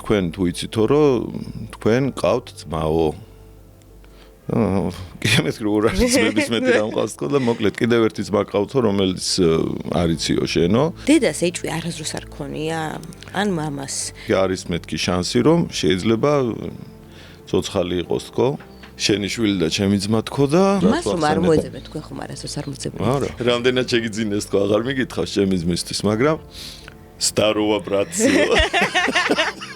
თქვენ თუ იცითო რომ თქვენ ყავთ ძმაო კიამეთ როგორ არის ძმების მეტი რამ ყავს თქო და მოკლედ კიდევ ერთი ძმა ყავთო რომელიც არიციო შენო დედას ეჭვი არასდროს არ ქონია ან მამას არის მეთქი შანსი რომ შეიძლება ცოცხალი იყოს თქო შენი შვილი და ჩემი ძმა თქო და მას რომ არ მოეძებნე თქვენ ხომ არასდროს არ მოძებნე არა რამდენად შეგიძინეს თქო აღარ მიგითხავს ჩემი ძმისთვის მაგრამ Старого братца.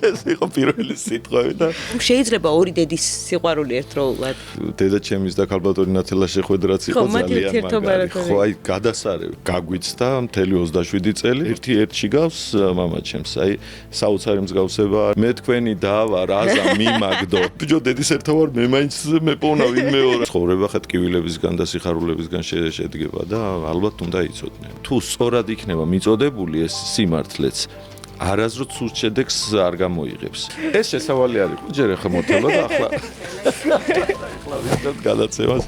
ეს იყო პირველი სიტყვები და შეიძლება ორი დედის სიყვარული ერთდროულად. დედა ჩემის და ქალბატონი ნათელა შეხვედრაც იყო ძალიან მაგარი. ხო აი გადასარევი გაგვიცდა მთელი 27 წელი ერთი ერთში გავს მამა ჩემს. აი საოცარი მსგავსება მე თქვენი და ვარ აზა მიმაგდო. ბიჭო დედის ერთა ვარ მე მაინც მეპოვნა ვინმეო. ცხოვრება ხა ტკივილებისგან და სიხარულებისგან შედგება და ალბათ უნდა იცოდნენ. თუ სწორად იქნება მიწოდებული ეს სიმართლეც არასდროს სულ შედეგს არ გამოიღებს. ეს შესავალი არის. ჯერ ახლა მოთელა და ახლა ვიდათ გადაცემას.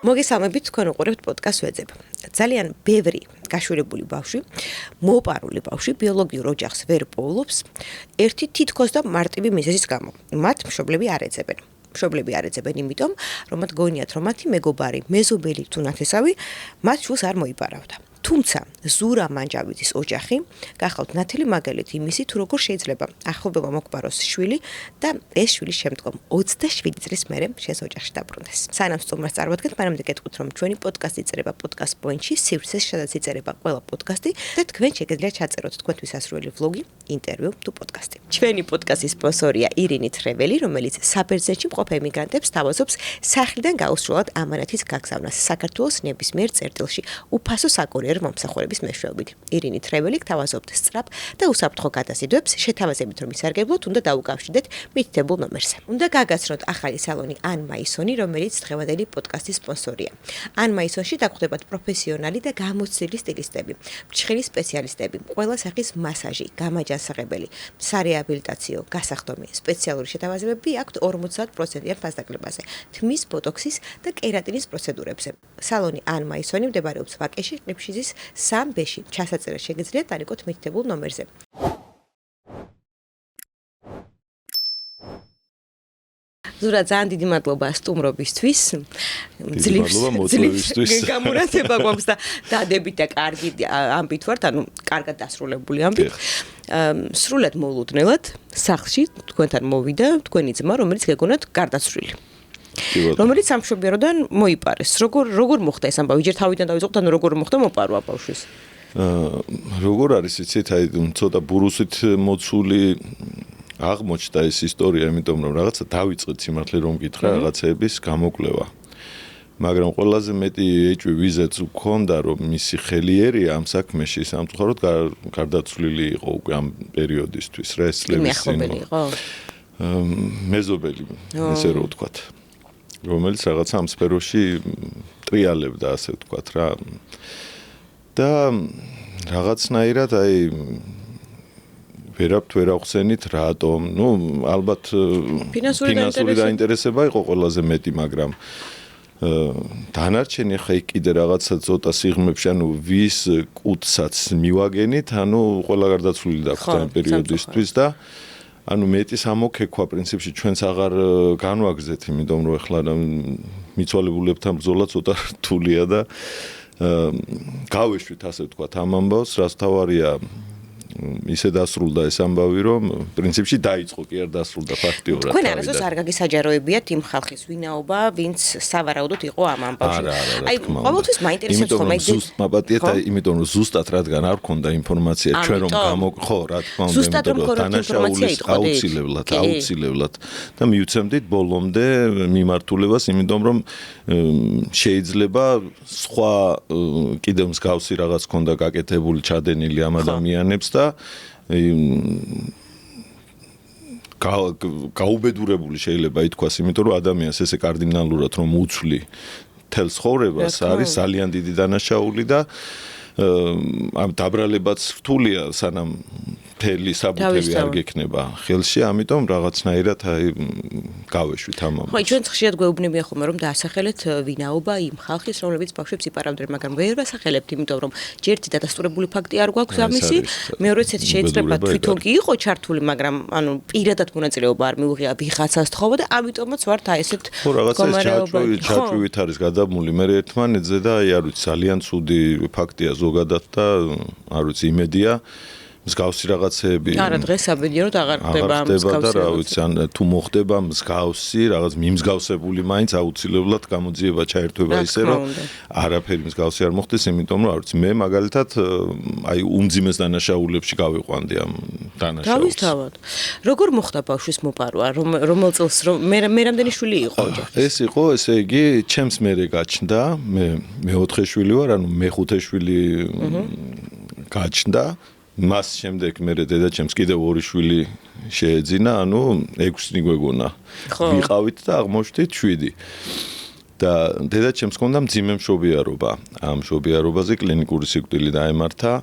მოგესალმებით, თქვენ უყურებთ პოდკასტ ვეძებ. ძალიან ბევრი გაშურებული ბავშვი, მოპარული ბავშვი ბიოლოგიურ ოჯახს ვერ პოულობს, ერთი თითქოს და მარტივი მიზეზის გამო. მათ მშობლები არ ეძებენ. მშობლები არ ეძებენ იმიტომ, რომ მათ გონიათ, რომ მათი მეგობარი, მეზობელი თუ ნათესავი მათ შულს არ მოიპარავდა. თუმცა ზურა მანჯავიძის ოჯახი გახავთ ნათელი მაგალითი იმისი, თუ როგორ შეიძლება ახლობება მოკპაროს შვილი და ეს შვილი შემდგომ 27 წლის მერე შენს ოჯახში დაბრუნდეს. სანამ სტუმარს წარმოადგენთ, მანამდე გეტყვით, რომ ჩვენი პოდკასტი იწერება პოდკასტ პოინტში, სივრცეს სადაც იწერება ყველა პოდკასტი და თქვენ შეგიძლიათ ჩაწეროთ თქვენთვის ასრულებელი ვლოგი, ინტერვიუ თუ პოდკასტი. ჩვენი პოდკასტის სპონსორია ირინი თრეველი, რომელიც საბერძნეთში მყოფ ემიგრანტებს თავაზობს სახლიდან გაუსრულად ამანათის გაგზავნას საქართველოს ნებისმიერ წერტილში უფასო საკურიერ მომსახურების მეშვეობით. ირინი თრეველი გთავაზობთ სწრაფ და უსაფრთხო გადაზიდვებს, შეთავაზებით რომ ისარგებლოთ, უნდა დაუკავშირდეთ მითითებულ ნომერზე. უნდა გაგაცნოთ ახალი სალონი ან მაისონი, რომელიც დღევანდელი პოდკასტის სპონსორია. ან მაისონში დაგხვდებათ პროფესიონალი და გამოცდილი სტილისტები, მჩხელი სპეციალისტები, ყველა სახის მასაჟი, გამაჯანსაღებელი, სარეაბილიტაციო, გასახდომი, სპეციალური შეთავაზებები აქვთ 50%-იან ფასდაკლებაზე, თმის, ბოტოქსის და კერატინის პროცედურებზე. სალონი ან მაისონი მდებარეობს ვაკეში, ყიფშიძის 3B-ში. ჩასაწერა შეგიძლიათ დაიკოთ მითითებულ ნომერზე. ზურა ძალიან დიდი მადლობა სტუმრობისთვის. მოწვევისთვის. გამურათება გვაქვს და დადებით და კარგი ამბით ვართ, ანუ კარგად დასრულებული ამბით. სრულად მოულოდნელად სახლში თქვენთან მოვიდა თქვენი ძმა, რომელიც გეგონათ გარდაცვლილი. რომელიც სამშობლოდან მოიპარეს. როგორ მოხდა ეს ამბავი? ჯერ თავიდან დავიწყოთ, ანუ როგორ მოხდა მოპარვა ბავშვის? როგორ არის იცით, აი ცოტა ბურუსით მოცული აღმოჩნდა ეს ისტორია, იმიტომ რომ რაღაცა დავიწყეთ სიმართლე რომ გითხრა რაღაცების გამოკვლევა. მაგრამ ყველაზე მეტი ეჭვი ვიზაც უქონდა, რომ მისი ხელიერია ამ საქმეში სამწუხაროდ გარდაცვლილი იყო უკვე ამ პერიოდისთვის, რა ეს წლების წინ. მეზობელი, ესე რო ვთქვათ. რომელიც რაღაც ამ სფეროში ტრიალებდა, ასე ვთქვათ რა. და რაღაცნაირად აი ვერ ახსენით რატომ. ნუ ალბათ ფინანსური დაინტერესება იყო ყველაზე მეტი, მაგრამ დანარჩენი ხა კიდე რაღაცა ცოტა სიღრმეებში, ანუ ვის კუთსაც მივაგენით, ანუ ყველა გარდაცვლილი დაგვდა ამ პერიოდისთვის და ანუ მეტის ამოქეკვა პრინციპში ჩვენც აღარ განვაგზეთ, იმიტომ რომ ეხლა მიცვალებულებთან ბრძოლა ცოტა რთულია და გავეშვით, ასე ვთქვათ, ამ ამბავს, რაც თავარია ისე დასრულდა ეს ამბავი, რომ პრინციპში დაიწყო, კი არ დასრულდა ფაქტიურად. თქვენ არასდროს არ გაგისაჯაროებიათ იმ ხალხის ვინაობა, ვინც სავარაუდოდ იყო ამ ამბავში. აი, ყოველთვის მაინტერესებს ხოლმე ზუსტ მაპატიეთ, იმიტომ რომ ზუსტად რადგან არ ქონდა ინფორმაცია, ჩვენ რომ ხო, რა თქმა უნდა, იმიტომ რომ დანაშაულის აუცილებლად და მივცემდით ბოლომდე მიმართულებას, იმიტომ რომ შეიძლება სხვა კიდევ მსგავსი რაღაც ქონდა გაკეთებული, ჩადენილი ამ ადამიანებს და გაუბედურებული შეიძლება ითქვას, იმიტომ რომ ადამიანს ესე კარდინალურად რომ უცვლი თელ ცხოვრებას არის ძალიან დიდი დანაშაული და ამ დაბრალებაც რთულია, სანამ მთელი საბუთები არ გექნება ხელში, ამიტომ რაღაცნაირად აი გავეშვით ამ ამბავს. ხო, ჩვენ ხშირად გვეუბნებიან ხოლმე რომ დაასახელეთ ვინაობა იმ ხალხის, რომლებიც ბავშვებს იპარავდნენ, მაგრამ ვერ ვასახელებთ, იმიტომ რომ ჯერთი დადასტურებული ფაქტი არ გვაქვს ამისი, მეორეც ერთი შეიძლება თვითონ კი იყო ჩართული, მაგრამ ანუ პირადად მონაწილეობა არ მიუღია ვიღაცას თხოვა და ამიტომაც ვართ აი ესეთ ჩაჭვივით არის გადამული მე ერთმანეთზე და აი არ ვიცი ძალიან ცუდი ფაქტია ზოგადად და არ ვიცი იმედია მსგავსი რაღაცეები არა დღეს აბედია რომ აღარ ხდება მსგავსი და რა ვიცი ან თუ მოხდება მსგავსი რაღაც მიმსგავსებული მაინც აუცილებლად გამოძიება ჩაერთვება ისე რომ არაფერი მსგავსი არ მოხდეს იმიტომ რომ არ ვიცი მე მაგალითად აი უმძიმეს დანაშაულებში გავიყვანდი ამ დანაშაულს დავისთავად როგორ მოხდა ბავშვის მოპარვა რომელ წელს მე რამდენი შვილი იყო ეს იყო ესე იგი ჩემს მერე გაჩნდა მე მეოთხე შვილი ვარ ანუ მეხუთე შვილი გაჩნდა მას შემდეგ მე დედაჩემს კიდევ ორი შვილი შეეძინა, ანუ 6 გვეგონა. ვიყავით და აღმოჩნდით 7. და დედაჩემს ჰქონდა მძიმე მშობიარობა. ამ მშობიარობაზე კლინიკური სიკვდილი დაემართა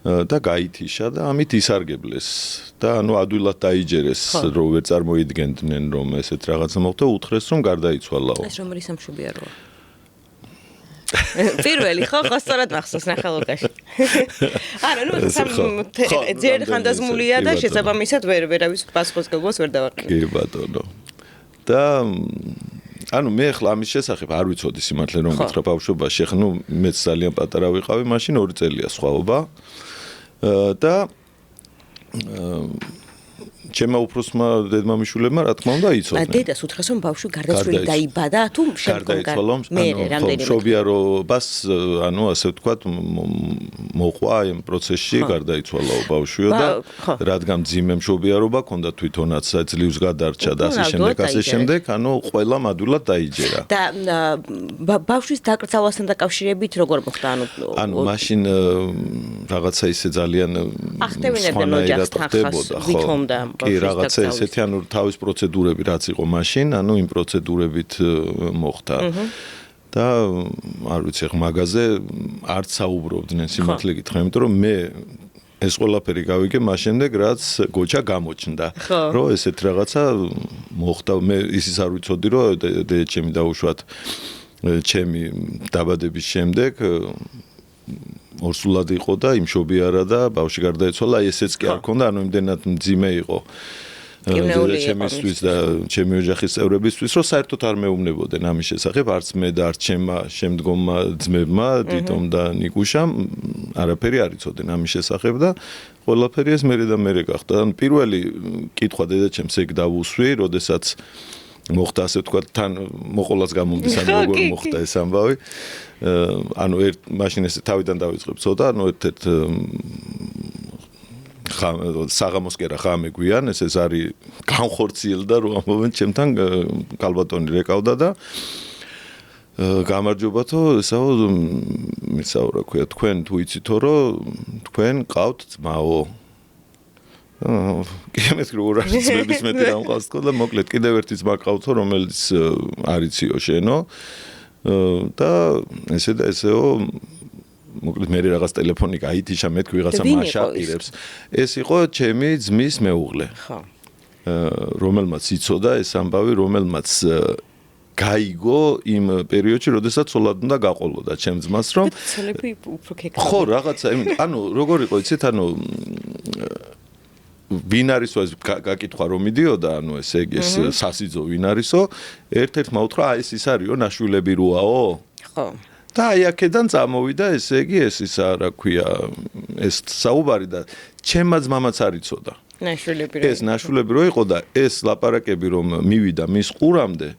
და გაითიშა და ამით ისარგებლეს. და ანუ ადვილად დაიჯერეს, რომ ვერ წარმოიდგენდნენ, რომ ესეთ რაღაცა მოხდა, უთხრეს, რომ გარდაიცვალაო. ეს რომელი სამშობიაროა? პირველი ხო სწორად მახსოვს ნახალოკაში. არა, ნუ ძერ ხანდაზმულია და შესაბამისად ვერავის პასუხს გაგოს ვერ დავარქმევ. კი ბატონო. და ანუ მე ახლა ამის შესახებ არ ვიცოდი სიმართლე რომ გითხრა ბავშვობაში, ახლა ნუ მეც ძალიან პატარა ვიყავი, მაშინ 2 წელია სხვაობა. და ჩემმა უფროსმა დედმამიშვილებმა რა თქმა უნდა იცოდნენ. დედას უთხრეს რომ ბავშვი გარდაცვლილი დაიბადა თუ შემდგომ მე რამდენი მშობიარობას ანუ ასე ვთქვათ მოყვა იმ პროცესში გარდაიცვალაო ბავშვიო და რადგან მძიმე მშობიარობა ქონდა თვითონაც ძლივს გადარჩა და ასე შემდეგ ანუ ყველა მადულად დაიჯერა. და ბავშვის დაკრძალვასთან დაკავშირებით როგორ მოხდა ანუ მაშინ რაღაცა ისე ძალიან ახტევინებდნენ ოჯახთან ხას ვითომდა კი რაღაცა ესეთი ანუ თავის პროცედურები რაც იყო მაშინ ანუ იმ პროცედურებით მოხდა და არ ვიცი ხ მაგაზე არც საუბრობდნენ სიმართლე გითხრა იმიტომ რომ მე ეს ყველაფერი გავიგე მას შემდეგ რაც გოჩა გამოჩნდა რომ ესეთ რაღაცა მოხდა მე ისიც არ ვიცოდი რომ დედაჩემი დაუშვათ ჩემი დაბადების შემდეგ ორსულად იყო და იმშობიარა და ბავშვი გარდაიცვალა ესეც კი არ ქონდა ანუ იმდენად მძიმე იყო ჩემისთვის და ჩემი ოჯახის წევრებისთვის რომ საერთოდ არ მეუბნებოდნენ ამის შესახებ არც მე და არც ჩემმა შემდგომმა ძმებმა დიტომ და ნიკუშამ არაფერი არ იცოდნენ ამის შესახებ და ყველაფერი ეს მერე და მერე გახდა ანუ პირველი კითხვა დედაჩემს ეგ დავუსვი როდესაც მოხდა ასე ვთქვათ თან მოყოლას გამომდის ან როგორ მოხდა ეს ამბავი ანუ მაშინ ეს თავიდან დავიწყებ ცოტა ანუ ერთ საღამოსკერა ხამე გვიან ეს არის განხორციელდა რომ ამბობენ ჩემთან კალბატონი რეკავდა და გამარჯობათო ესაო მისაო რა ქვია თქვენ თუ იცითო რომ თქვენ ყავთ ძმაო კემეთ როგორ არის ძმების მეტი რა მყავს თქო და მოკლედ კიდევ ერთი ძმა ყავთო რომელიც არიციო შენო და ესე და ესეო მოკლედ მე რაღაც ტელეფონი გაითიშა მე თქვი რაღაცა მაშაპირებს ეს იყო ჩემი ძმის მეუღლე ხო რომელმაც იცოდა ეს ამბავი რომელმაც გაიგო იმ პერიოდში როდესაც ცოლად უნდა გაყოლოდა ჩემ ძმას რომ ხო რაღაცა ანუ როგორ იყო იცით ანუ ვინ არისო ეს გაკითხვა რომ მიდიოდა ანუ ესე იგი ეს სასიძო ვინ არისო ერთ-ერთმა უთხრა ეს ის არისო ნაშვილები როაო ხო და აი აქედან წამოვიდა ესე იგი ეს ისა რა ქვია ეს საუბარი და ჩემმა ძმამაც არ იცოდა ეს ნაშვილები რო იყო და ეს ლაპარაკები რომ მივიდა მის ყურამდე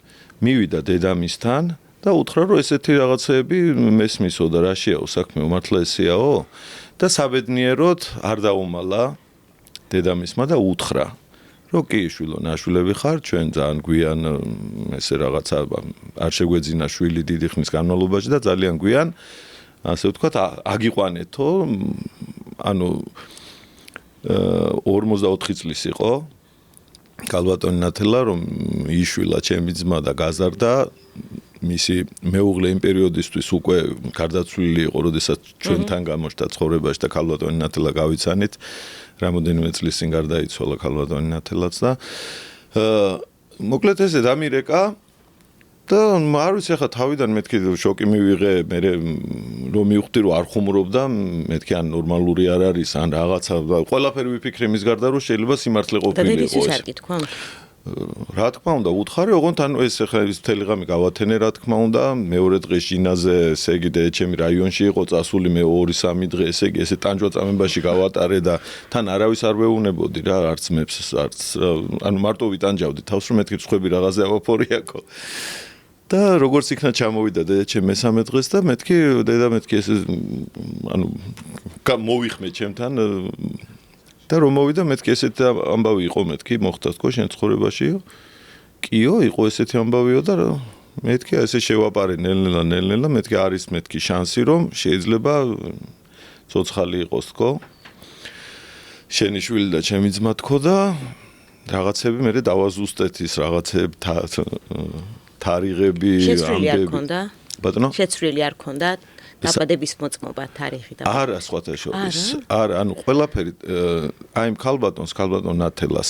მივიდა დედამისთან და უთხრა რომ ესეთი რაღაცეები მესმისო და რაშიაო საქმეო მართლა ესეაო და საბედნიეროდ არ დაუმალა დედამისმა და უთხრა რომ კი შვილო ნაშვილები ხარ ჩვენ ძალიან გვიან ესე რაღაცა არ შეგვეძინა შვილი დიდი ხნის განმავლობაში და ძალიან გვიან ასე ვთქვათ აგიყვანეთო ანუ 44 წლის იყო კალბატონი ნათელა რომ იშვილა ჩემი ძმა და გაზარდა მისი მეუღლე იმ პერიოდისთვის უკვე გარდაცვლილი იყო, როდესაც ჩვენთან გამოჩნდა ცხოვრებაში და ქალბატონი ნათელა გავიცანით. რამოდენიმე წლის წინ გარდაიცვალა ქალბატონი ნათელაც და მოკლედ ესე დამირეკა და არ ვიცი ახლა თავიდან მეთქი შოკი მივიღე, მე რომ მივხვდი რომ არ ხუმრობდა, მეთქი ან ნორმალური არ არის, ან რაღაცა ყველაფერი ვიფიქრე მის გარდა რომ შეიძლება სიმართლე ყოფილიყო. და დედის არ გითქვა? რა თქმა უნდა, უთხარი, ოღონდ ანუ ეს ახლა ის მთელი ღამე გავათენე, რა თქმა უნდა, მეორე დღეს ჟინაზე, ესე იგი ჩემი რაიონში იყო წასული, მე 2-3 დღე, ესე იგი ესე ტანჯვა-წამებაში გავატარე და თან არავის არ ვეუნებოდი რა, არც მეფს, არც ანუ მარტო ვიტანჯავდი თავს, რომ მეთქი სხვები რაღაცზე ავაფორიაკო. და როგორც იქნა ჩამოვიდა დედაჩემ მესამე დღეს და მეთქი დედა მეთქი ესე ანუ მოვიხმე ჩემთან და რომ მოვიდა მეთქი ესეთი ამბავი იყო მეთქი მოხდა თქო შენ ცხოვრებაში კიო იყო ესეთი ამბავიო და მეთქი ესე შევაპარე ნელ-ნელა მეთქი არის მეთქი შანსი რომ შეიძლება ცოცხალი იყოს თქო შენი შვილი და ჩემი ძმა თქო და რაღაცები მე დავაზუსტეთ ის რაღაცები თარიღები შეცვლილი არ ქონდა? ბატონო? შეცვლილი არ ქონდა? დაბადების მოწმობა თარიღი და არა სხვათა შორის. არა, ანუ ყველაფერი აი ქალბატონ ნათელას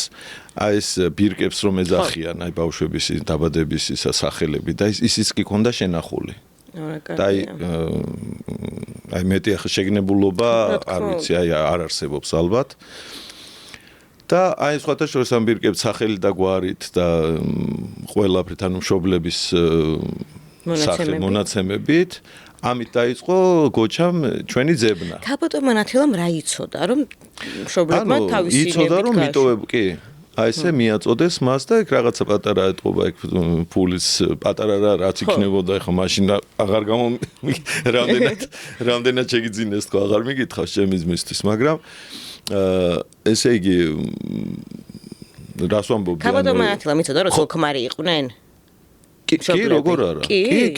აი ეს ბირკებს რომ ეძახიან აი ბავშვების დაბადების ისა სახელები და ისიც კი ქონდა შენახული. და აი მეტი ახლა შეგნებულობა არ ვიცი აი არ არსებობს ალბათ. და აი სხვათა შორის ამ ბირკებს სახელი და გვარით და ყველაფრით ანუ მშობლების მონაცემებით ამით დაიწყო გოჩამ ჩვენი ძებნა. ქალბატონმა ნათელამ რა იცოდა რომ მშობლებმა თავისი იცოდა რომ მიტოვებ კი აი ესე მიაწოდეს მას და იქ რაღაცა პატარა ეთყობა იქ ფულის პატარა რაც იქნებოდა ეხა მაშინ აღარ რამდენად შეგიძინეს თქო აღარ მიგითხავს ჩემი ძმისთვის მაგრამ ესე იგი რას ვამბობდი ქალბატონმა ნათელამ იცოდა რომ სულქმარი იყვნენ კი როგორ არა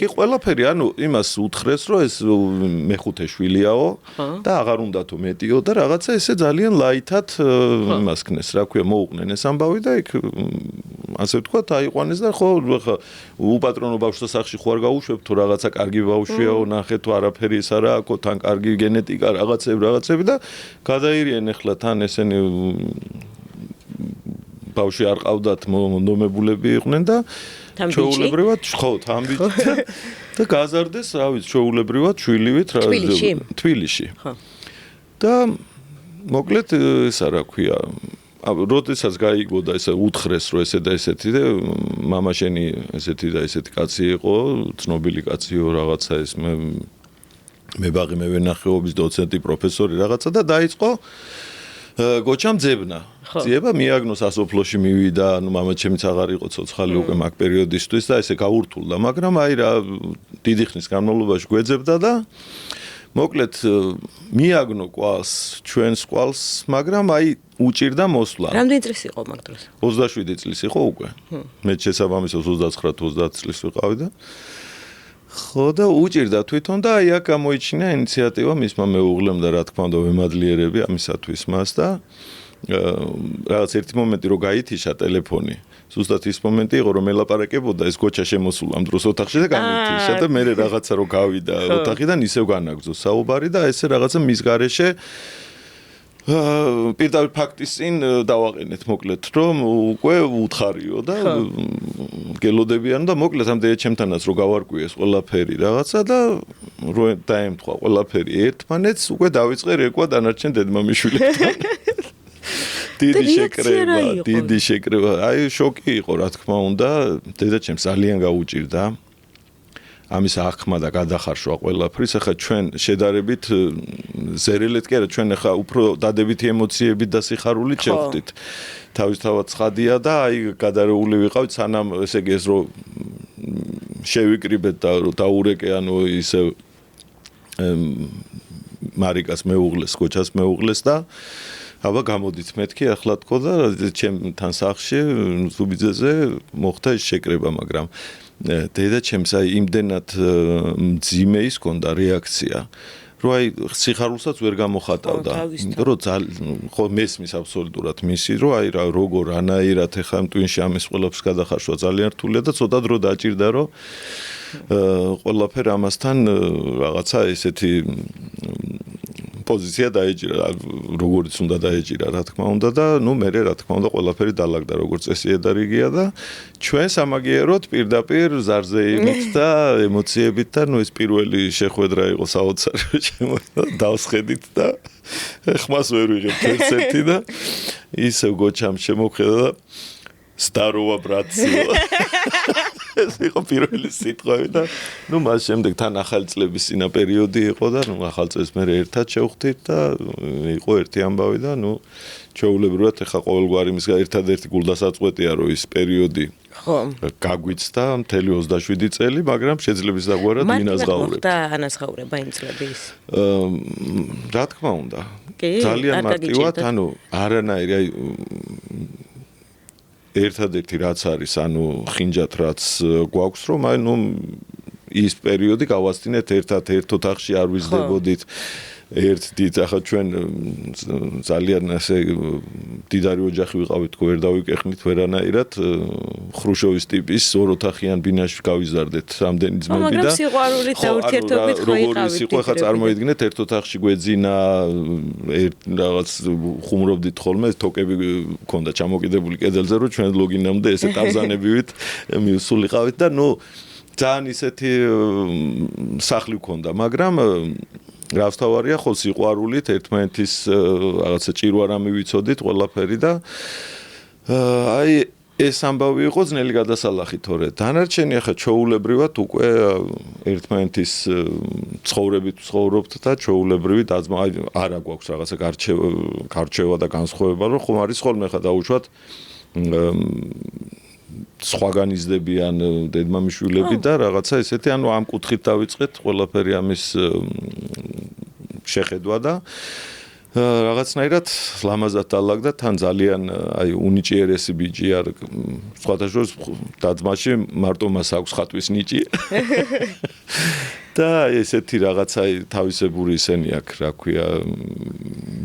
კი ყველაფერი ანუ იმას უთხრეს რომ ეს მეხუთე შვილიაო და აღარ უნდათო მეტიო და რაღაცა ესე ძალიან ლაითად იმას ქნეს რა ქვია მოუყნენ ეს ამბავი და იქ ასე ვთქვათ აიყვანეს და ხო ხა უპატრონო ბავშვთა სახლში ხო არ გაუშვებ თუ რაღაცა კარგი ბავშვიაო ნახე თუ არაფერი ის არა აქო თან კარგი გენეტიკა რაღაცები და გადაირიენ ახლა თან ესენი ბავშვი არ ყავდათ მონდომებულები იყვნენ და ჩვეულებრივად ხო თამბიჭი და გაზარდეს რა ვიცი ჩვეულებრივად შვილივით რა თბილისში ხო და მოკლედ ეს რა ქვია როდესაც გაიგო და ესე უთხრეს რომ ესე და ესეთი და მამა შენი ესეთი და ესეთი კაცი იყო ცნობილი კაციო რაღაცა ეს მებაღი მევენახეობის დოცენტი პროფესორი რაღაცა და დაიწყო გოჩამ ძებნა. ძიება მიაგნოს ასოფლოში მივიდა, ანუ მამაჩემიც აღარ იყო ცოცხალი უკვე მაგ პერიოდისთვის და ესე გაურთულდა, მაგრამ აი რა დიდი ხნის განმავლობაში გვეძებდა და მოკლედ მიაგნო ყვალს, ჩვენს ყვალს, მაგრამ აი უჭირდა მოსვლა. რამდენი წლის იყო მაგ დროს? 27 წლის იყო უკვე. მე შესაბამისად 29-30 წლის ვიყავი და ხო და უჭირდა თვითონ და აი აქ გამოიჩინა ინიციატივა მისმა მეუღლემ და რა თქმა უნდა ვემადლიერები ამისათვის მას და რაღაც ერთი მომენტი რო გაითიშა ტელეფონი ზუსტად ის მომენტი იყო რომ ელაპარაკებოდა ეს გოჩა შემოსულა ამ დროს ოთახში და გამოითიშა და მე რაღაცა რო გავიდა ოთახიდან ისევ განაგზო საუბარი და ესე რაღაცა მის გარეშე პირდაპირ ფაქტის წინ დავაყენეთ მოკლედ რომ უკვე უთხარიო და გელოდებიან და მოკლედ ამ დედაჩემთანაც რო გავარკვიეს ყველაფერი რაღაცა და რო დაემთხვა ყველაფერი ერთმანეთს უკვე დავიწყე რეკვა დანარჩენ დედმამიშვილებთან დიდი შეკრება აი შოკი იყო რა თქმა უნდა დედაჩემს ძალიან გაუჭირდა ამის აღქმა და გადახარშვა ყველაფრის ახლა ჩვენ შედარებით ზერელეთ კი არა ჩვენ ახლა უფრო დადებითი ემოციებით და სიხარულით შევხვდით თავისთავად ცხადია და აი გადარეული ვიყავით სანამ ესე იგი ეს რო შევიკრიბეთ და დაურეკე ანუ ისე მარიკას მეუღლეს გოჩას მეუღლეს და აბა გამოდით მეთქი ახლა თქო და ჩემთან სახლში ზუბიძეზე მოხდა ის შეკრება მაგრამ დედაჩემს აი იმდენად მძიმე ის ქონდა რეაქცია რომ აი სიხარულსაც ვერ გამოხატავდა იმიტომ რომ ხო მესმის აბსოლუტურად მისი რომ აი რა როგორ ანაირად ეხა ამ ტვინში ამის ყველაფერს გადახარშვა ძალიან რთულია და ცოტა დრო დაჭირდა რომ ყველაფერი ამასთან რაღაცა ესეთი პოზიცია დაეჭირა, როგორც უნდა დაეჭირა, რა თქმა უნდა და მე რა თქმა უნდა ყველაფერი დაალაგდა როგორც წესი ედარიგია და ჩვენ სამაგიეროდ პირდაპირ ზარზეიმით და ემოციებით და ეს პირველი შეხვედრა იყო საოცარი ჩემო დავსხედით და ხმას ვერ ვიღებ ერთ-ერთი და ისევ გოჩამ შემოხედა და Старого братца. ეს იყო პირველი სიტყვები და მას შემდეგ თან ახალი წლების წინა პერიოდი იყო და ახალ წელს მე ერთად შევხვდით და იყო ერთი ამბავი და ჩვეულებრივად ეხა ყოველგვარი მის ერთადერთი გულდასაწყვეტია რომ ის პერიოდი გაგვიცდა მთელი 27 წელი, მაგრამ შეძლებს დაგვარად ვინაზღაურებთ. და ანაზღაურება იმ წლების. რა თქმა უნდა. ძალიან მარტივად, არანაირი ერთადერთი რაც არის, ხინჯად რაც გვაქვს, რომ ის პერიოდი გავასწინეთ ერთად ერთ ოთახში არ ვიზრდებოდით. ერთდით ახლა ჩვენ ძალიან ასე დიდარი ოჯახი ვიყავით, თქო ვერ დავიკეხნით ვერანაირად ხრუშოვის ტიპის ორ ოთახიან ბინაში გავიზარდეთ რამდენი ძმები და მაგრამ სიყვარულით და ურთიერთობით ხო იყავით. როგორი სიყვარული ხა წარმოიდგინეთ ერთ ოთახში გვეძინა რაღაც ხუმრობდით ხოლმე თოკები ქონდა ჩამოკიდებული კედელზე რომ ჩვენ ლოგინამდე ესე ტავზანებივით მივსულიყავით და ძალიან ისეთი სახლი გქონდა, მაგრამ რას თავარია ხო სიყვარულით ერთმანეთის რაღაცა ჭირვა რამე ვიცოდით ყველაფერი და აი ეს ამბავი იყო ძნელი გადასალახი თორე დანარჩენი ახლა ჩვეულებრივად უკვე ერთმანეთის ცხოვრებით ცხოვრობთ და ჩვეულებრივი დაძმა არა გვაქვს რაღაცა გარჩევა და განსხვავება რომ ხომ არის ხოლმე ხა დაუშვათ სხვაგან იზრდებიან დედმამიშვილები და რაღაცა ესეთი ამ კუთხით დავიწყეთ ყველაფერი ამის შეხედვა და რაღაცნაირად ლამაზად დაალაგდა თან ძალიან უნიჭიერესი ბიჭი არ სხვათა შორის დაძმაში მარტო მას აქვს ხატვის ნიჭი და ესეთი რაღაცა თავისებური ისენი აქვს რა ქვია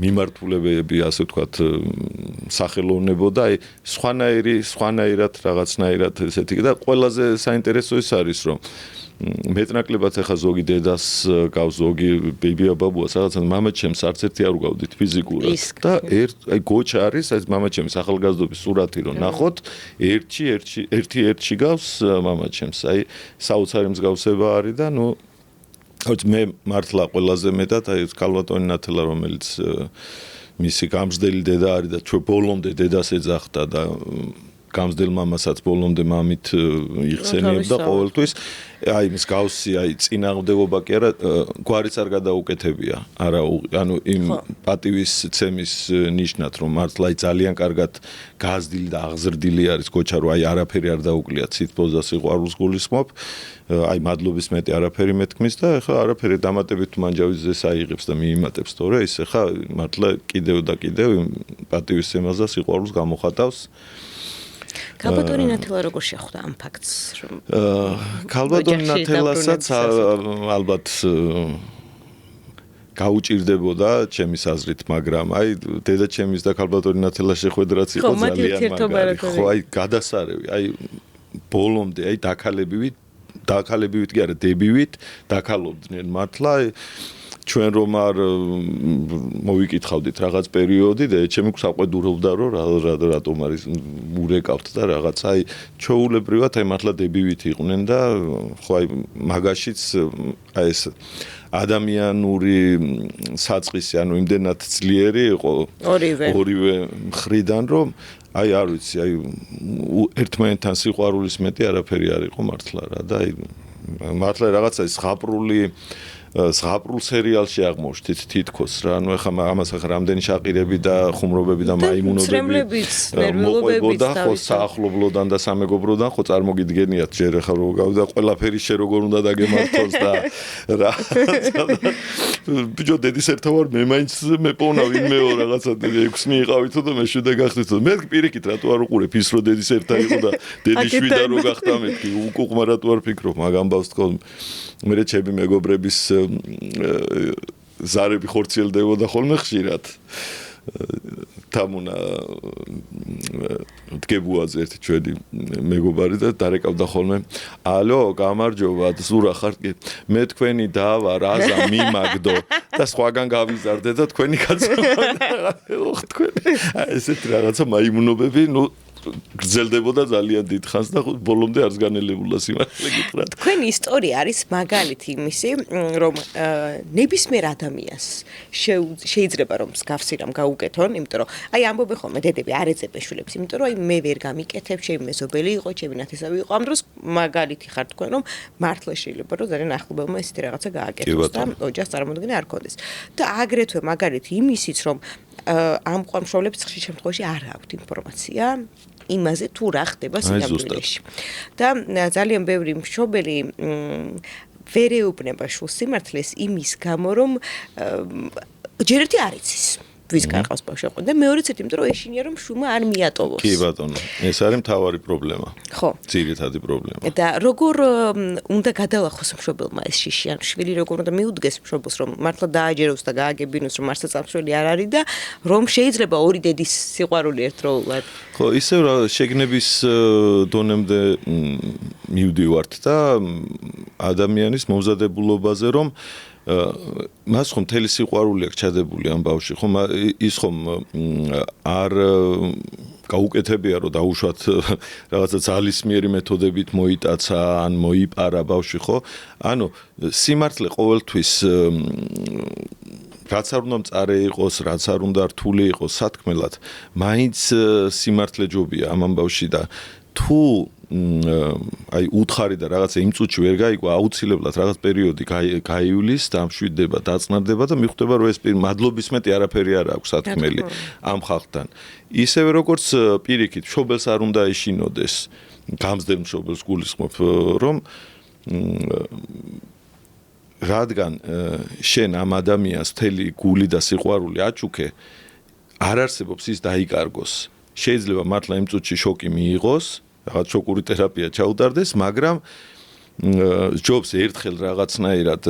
მიმართულებები ასე ვთქვათ სახელოვნებო და სხვანაირად რაღაცნაირად ესეთი და ყველაზე საინტერესო ის არის რომ მეტნაკლებად ახლა ზოგი დედას გავს ზოგი ბებია ბაბუას რაღაცა მამაჩემს არც ერთი არ უგავდით ფიზიკურად და გოჩა არის ეს მამაჩემის ახალგაზრდობის სურათი რომ ნახოთ ერთი გავს მამაჩემს საოცარი მსგავსება არის და მე მართლა ყველაზე მეტად კალვატონი ნათელა რომელიც მისი გამზრდელი დედა არის და ჩვენ ბოლომდე დედას ეძახდა და გამზრდელ მამასაც ბოლომდე მამით იხსენიებდა ყოველთვის მსგავსი წინააღმდეგობა კი არა გვარიც არ გადაუკეთებია არა იმ პატივის ცემის ნიშნად რომ მართლა ძალიან კარგად გაზრდილი და აღზრდილი არის გოჩა რომ არაფერი არ დაუკლია ციტბოს და სიყვარულს გულისხმობ მადლობის მეტი არაფერი მეთქმის და ეხლა არაფერი დამატებით მანჯავიზეს აიღებს და მიიმატებს თორე ის ეხლა მართლა კიდევ და კიდევ პატივის ცემას და სიყვარულს გამოხატავს ქალბატონი ნათელა როგორ შეხვდა ამ ფაქტს რომ ქალბატონი ნათელასაც ალბათ გაუჭირდებოდა ჩემის აზრით მაგრამ დედა ჩემის და ქალბატონი ნათელას შეხვედრაც იყო ძალიან მაგარი ხო გადასარევი ბოლომდე დაქალებივით კი არა დებივით დაქალობდნენ მართლა ჩვენ რომ არ მოვიკითხავდით რაღაც პერიოდი და ჩემი საყვედურობდა რომ რატომ არის ურეკავთ და რაღაცა ჩვეულებრივად მართლა დებივით იყვნენ და ხო მაგაშიც ეს ადამიანური საწყისი იმდენად ძლიერი იყო ორივე მხრიდან რომ არ ვიცი ერთმანეთთან სიყვარულის მეტი არაფერი არ იყო მართლა რა და მართლა რაღაცა ზღაპრულ სერიალში აღმოჩნდით თითქოს რა ეხლა ამას რამდენი შაყირები და ხუმრობები და მაიმუნობები მოყვებოდა ხო საახლობლოდან და სამეგობროდან ხო წარმოგიდგენიათ ჯერ ეხლა რო გავიდა ყველაფერი შე როგორ უნდა დაგემართოს და რა ბიჭო დედის ერთა ვარ მე მაინც მეპოვნა ვინმეო რაღაცა 6-ნი იყავითო და მე შვიდა გახდითო მე პირიქით რატო არ უყურებ ის რო დედის ერთა იყო და დედის შვიდა რო გახდა მეთქი უკუყმა რატო არ ფიქრობ მაგ ამბავს თქო მე ჩემი მეგობრების ზარები ხორციელდებოდა ხოლმე ხშირად თამუნა დგებუაძე ერთი ჩვენი მეგობარი და დარეკავდა ხოლმე ალო გამარჯობა ზურა ხარ კი მე თქვენი დავა რაზა მიმაგდო და სხვაგან გავიზარდე და თქვენი კაცო თქვენი ესეთ რაღაცა მაიმუნობები ნუ გრძელდებოდა ძალიან დიდხანს და ბოლომდე არც განელებულა სიმართლე გითხრათ. თქვენი ისტორია არის მაგალითი იმისი, რომ ნებისმიერ ადამიანს შეიძლება რომ მსგავსი რამ გაუკეთონ, იმიტომ რომ აი ამბობენ ხოლმე დედები არ ეძებენ შვილებს, იმიტომ რომ აი მე ვერ გამიკეთებ, ჩემი მეზობელი იყო, ჩემი ნათესავი იყო, ამ დროს მაგალითი ხარ თქვენ რომ მართლა შეიძლება რომ ძალიან ახლობელმა ესეთი რაღაცა გააკეთოს და ოჯახს წარმოქმნა არ კონდეს. და აგრეთვე მაგალითი იმისიც რომ ამ ყომშობლებს ხშირ შემთხვევაში არ აქვთ ინფორმაცია იმაზე თუ რა ხდება სინამდვილეში. და ძალიან ბევრი მშობელი ვერ ეუბნება შვილს სიმართლეს იმის გამო რომ ჯერ ერთი არ იცის ვის გარყავს ბავშვი და მეორეც ერთი იმიტომ რომ ეშინია რომ შვილმა არ მიატოვოს. კი ბატონო, ეს არის მთავარი პრობლემა. ხო. ძირითადი პრობლემა. და როგორ უნდა გადალახოს მშობელმა ეს შიში, ან შვილი როგორ უნდა მიუდგეს მშობელს რომ მართლა დააჯეროს და გააგებინოს რომ მარსა წამსვლელი არ არის და რომ შეიძლება ორი დედის სიყვარული ერთდროულად. ხო, ისევ რა შეგნების დონემდე მივდივართ და ადამიანის მომზადებულობაზე რომ მას ხომ მთელი სიყვარული აქვს ჩადებული ამ ბავშვში, ხომ ის ხომ არ გაუკეთებია რომ დაუშვათ რაღაცა ძალისმიერი მეთოდებით მოიტაცა ან მოიპარა ბავშვი, ხო? ანუ სიმართლე ყოველთვის რაც არ უნდა მწარე იყოს, რაც არ უნდა რთული იყოს სათქმელად, მაინც სიმართლე ჯობია ამ ამბავში და თუ აი უთხარი და რაღაცა იმ წუთში ვერ გაიგო, აუცილებლად რაღაც პერიოდი გაივლის, დამშვიდდება, დაწნარდება და მიხვდება რომ ეს მადლობის მეტი არაფერი არ აქვს სათქმელი ამ ხალხთან. ისევე როგორც პირიქით მშობელს არ უნდა ეშინოდეს, გამზრდელ მშობელს გულისხმობ, რომ რადგან შენ ამ ადამიანს მთელი გული და სიყვარული აჩუქე, არ არსებობს ის დაიკარგოს. შეიძლება მართლა იმ წუთში შოკი მიიღოს, რაღაც შოკური თერაპია ჩაუტარდეს, მაგრამ ჯობს ერთხელ რაღაცნაირად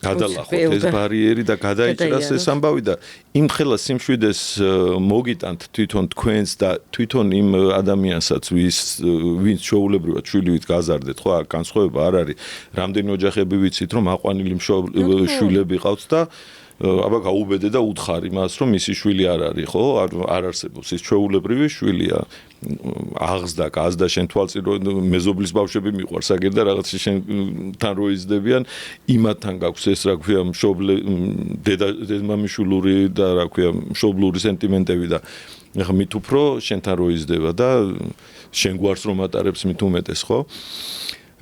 გადალახოთ ეს ბარიერი და გადაიჭრას ეს ამბავი და იმ ხელა სიმშვიდეს მოგიტანთ თვითონ თქვენს და თვითონ იმ ადამიანსაც ვინც ჩვეულებრივად შვილივით გაზარდეთ, ხო, განსხვავება არ არის. რამდენი ოჯახები ვიცით რომ აყვანილი შვილები ყავთ და აბა გაუბედე და უთხარი მას რომ მისი შვილი არ არის, ხო? არ არსებობს ის ჩვეულებრივი შვილია. აღზდა, გაზდა შენ თვალწინ რომ მეზობლის ბავშვები მიყვარს აგერ და რაღაც შენთან რო იზრდებიან, იმათთან გაქვს ეს რა ქვია მშობლე დედმამიშვილური და რა ქვია მშობლური სენტიმენტები და ეხლა მით უფრო შენთან რო იზრდება და შენ გვარს რომ ატარებს მით უმეტეს, ხო?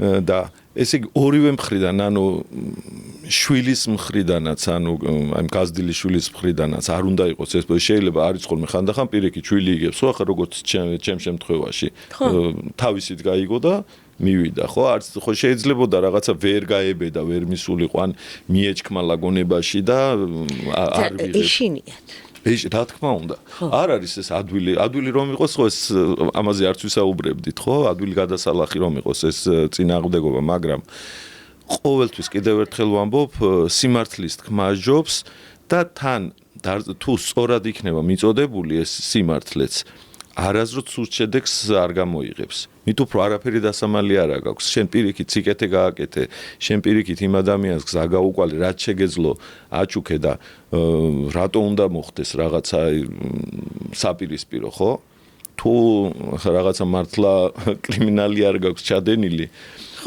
და ესე იგი ორივე მხრიდან, ანუ შვილის მხრიდანაც, ანუ აი გაზრდილი შვილის მხრიდანაც არ უნდა იყოს ეს, შეიძლება არის ხოლმე ხანდახან პირიქით შვილი იგებს, ხო, ახლა როგორც ჩემ შემთხვევაში თავისით გაიგო და მივიდა, ხო, არც ხო შეიძლებოდა რაღაცა ვერ გაებედა, ვერ მისულიყო, ან მიეჩქმალა გონებაში და არ ვიღებ. ეშინიათ. რა თქმა უნდა. არ არის ეს ადვილი რომ იყოს, ხო, ეს ამაზე არც ვისაუბრებდით, ხო? ადვილი გადასალახი რომ იყოს ეს წინააღმდეგობა, მაგრამ ყოველთვის კიდევ ერთხელ ვამბობ, სიმართლის თქმა ჯობს და თან თუ სწორად იქნება მიწოდებული ეს სიმართლეც, არასდროს სულ შედეგს არ გამოიღებს. მით უფრო არაფერი დასამალი არ აქვს. შენ პირიქით სიკეთე გააკეთე, შენ პირიქით იმ ადამიანს გზა გაუყვალე, რაც შეგეძლო, აჩუქე და რატო უნდა მოხდეს რაღაცა საპირისპირო, ხო? თუ რაღაცა მართლა კრიმინალი არ გაქვს ჩადენილი